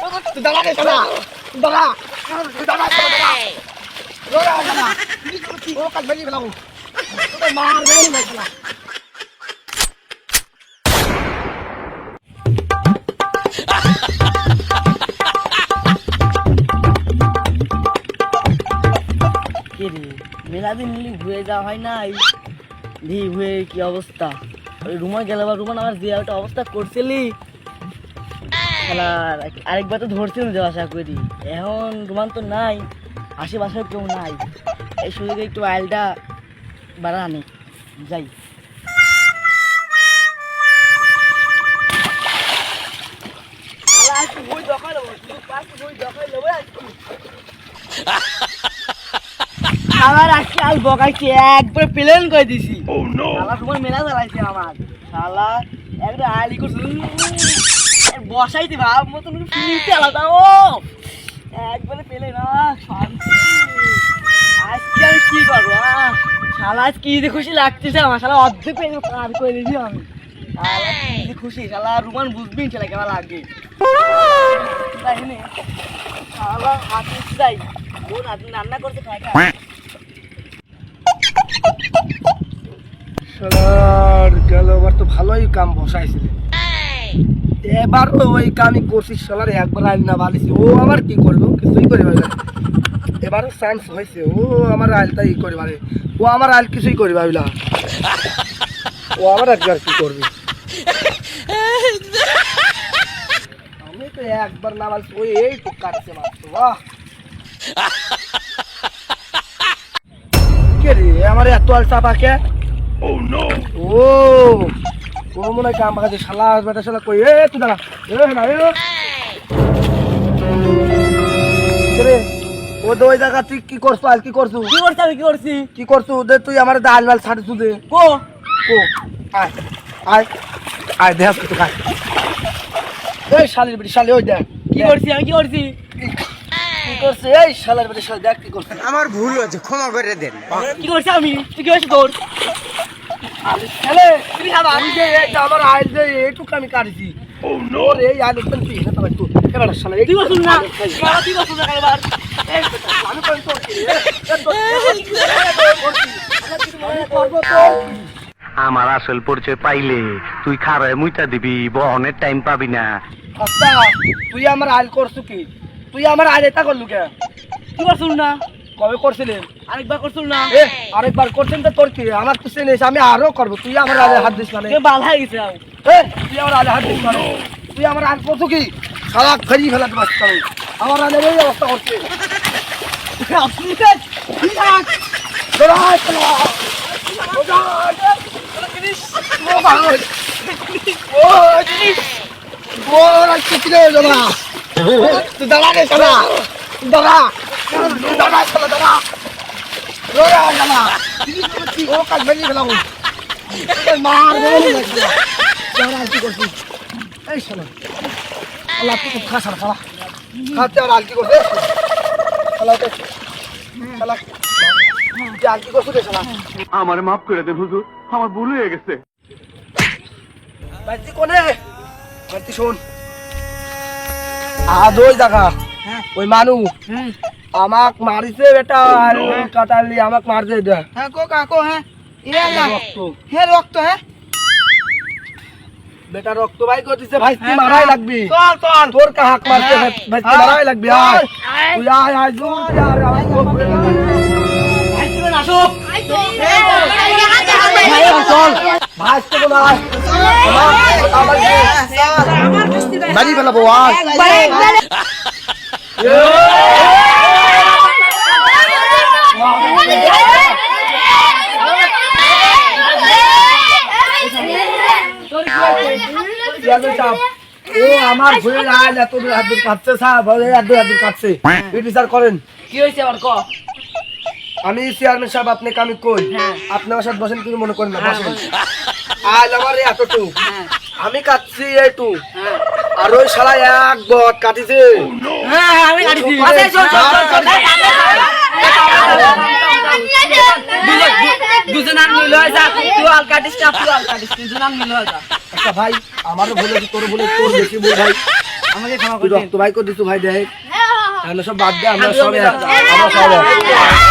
দাঁড়া রে দাঁড়া দাঁড়া দাঁড়া দাঁড়া ও কাজ বেরিয়ে গেলাম মার বেরিয়ে গেলাম মেলা দিন ঘুরে যাওয়া হয় নাই ঘুরে কি অবস্থা ওই রুমা গেল বা রুমান আমার যে একটা অবস্থা করছিলি আরেকবার তো ধরছিলাম যে আশা করি এখন রুমান তো নাই আশেপাশে কেউ নাই এই সুযোগে একটু আইলটা বাড়া আনি যাই আমার আজকাল বকাইছি একবার প্লেন করে দিছি তোমার মেলা চালাইছে আমার শালা একটা আলি করছে বসাইতে ভাব মতন ফিরতে আলাদা ও একবারে পেলে না শান্তি আজকে আমি কি করবো শালা আজ কি যে খুশি লাগতেছে আমার শালা অর্ধেক পেয়ে পার করে দিয়েছি আমি শালা কি যে খুশি শালা রুমান বুঝবি শালা কেমন লাগে তাই নে শালা হাতে যাই বোন আপনি রান্না করতে খাই শালার গেল এবার তো ভালোই কাম বসাইছিল এবার ওই কামই করছিস শালার একবার আইল না বালিছি ও আমার কি করবো কিছুই করে পারবে এবারও চান্স হয়েছে ও আমার আইলটাই করে পারে ও আমার আইল কিছুই করে ভাবিলা ও আমার একবার কি করবে আমি তো একবার না বালছি ওই এই তো কাটছে মাত্র বাহ কে রে আমার এত আল চাপাকে ও নো ও মনে হয় কাম বাকাছে শালা বেটা শালা কই এ তুই দাঁড়া না রে ও দই জায়গা তুই কি করছ আজ কি করছু কি করছু দে তুই আমার ডাল মাল ছাড়ছু দে কো আয় আয় আয় দেখ তুই খাই এই শালির বেটি শালি ওই দেখ কি করছি আমি কি করছি কি করছে এই শালার বেটি শালি দেখ কি করছে আমার ভুল হয়েছে ক্ষমা করে দেন কি করছি আমি তুই কি করছিস তোর ছেলে তুই আমি যে আমার আইল যে এইটুকু আমি কাটছি ও নো রে এই আইল তো তুই না তো এবার শালা তুই করছিস না তুই করছিস না এবার আমি কোন তোর কি আমার আসল পরিচয় পাইলে তুই খারায় মুইটা দিবি বহনের টাইম পাবি না। আচ্ছা তুই আমার আইল করছু কি তুই আমার আইল এটা করলু কে তুই করছিস না কবে করছিলেন আরেকবার করছিস না আরেকবার করছেন তো তোর কি আমার তো চিনিস আমি আরো করবো তুই আমার আলে হাত দিস মানে বাল হয়ে গেছে তুই আমার আলে হাত দিস মানে তুই আমার আল করছু কি সারা ফেরি ফেলাতে পারছিস আমি আমার আলে এই অবস্থা করছে দাঁড়া রে দাঁড়া দাঁড়া দাঁড়া দাঁড়া ও কাজ বেরিয়ে গেলাম মার কি করছিস এই শোনো আল্লাহ তুই খুব খাস খাওয়া খাচ্ছে আর আলকি করছে আলকি করছো রে শালা আমার মাফ করে দেন হুজুর, আমার ভুল হয়ে গেছে। বাড়তি কোনে বাড়তি শোন আজ ওই দেখা ওই মানু আমাক মারিছে বেটা আর কাটালি আমাক মারছে দেখ হ্যাঁ কো কাকো হ্যাঁ রক্ত রক্ত হ্যাঁ বেটা রক্ত ভাই করতেছে ভাই তুই মারাই লাগবি চল তোর কা হাক মারতে ভাই তুই মারাই লাগবি আয় তুই আয় জোর আর ভাই তুমি আসো চল ভাই তো না বাড়ি ফেলাবো আয় ও আমার ভুলে আয় এত দূর কাটছে এত কাটছে বিচার করেন কি হয়েছে আবার ক আমি চেয়ারম্যান সাহেব আপনাকে আমি কই আপনি আমার সাথে বসেন কিছু মনে করেন না বসেন আজ আমার এতটু আমি কাটছি এইটু আর ওই শালা এক বট কাটিছে হ্যাঁ আমি কাটিছি দুজনার মিল হয়ে যা তুই আল কাটিস না তুই আল কাটিস দুজনার মিল হয়ে যা আচ্ছা ভাই আমারও ভুলে তোর ভুলে তোর বেশি ভুল ভাই আমাকে ক্ষমা তুই করে দিন। রক্ত ভাই করে দিছু ভাই দেখ হ্যাঁ তাহলে সব বাদ দে আমরা আমিও সব মেলা আমরা সব এক।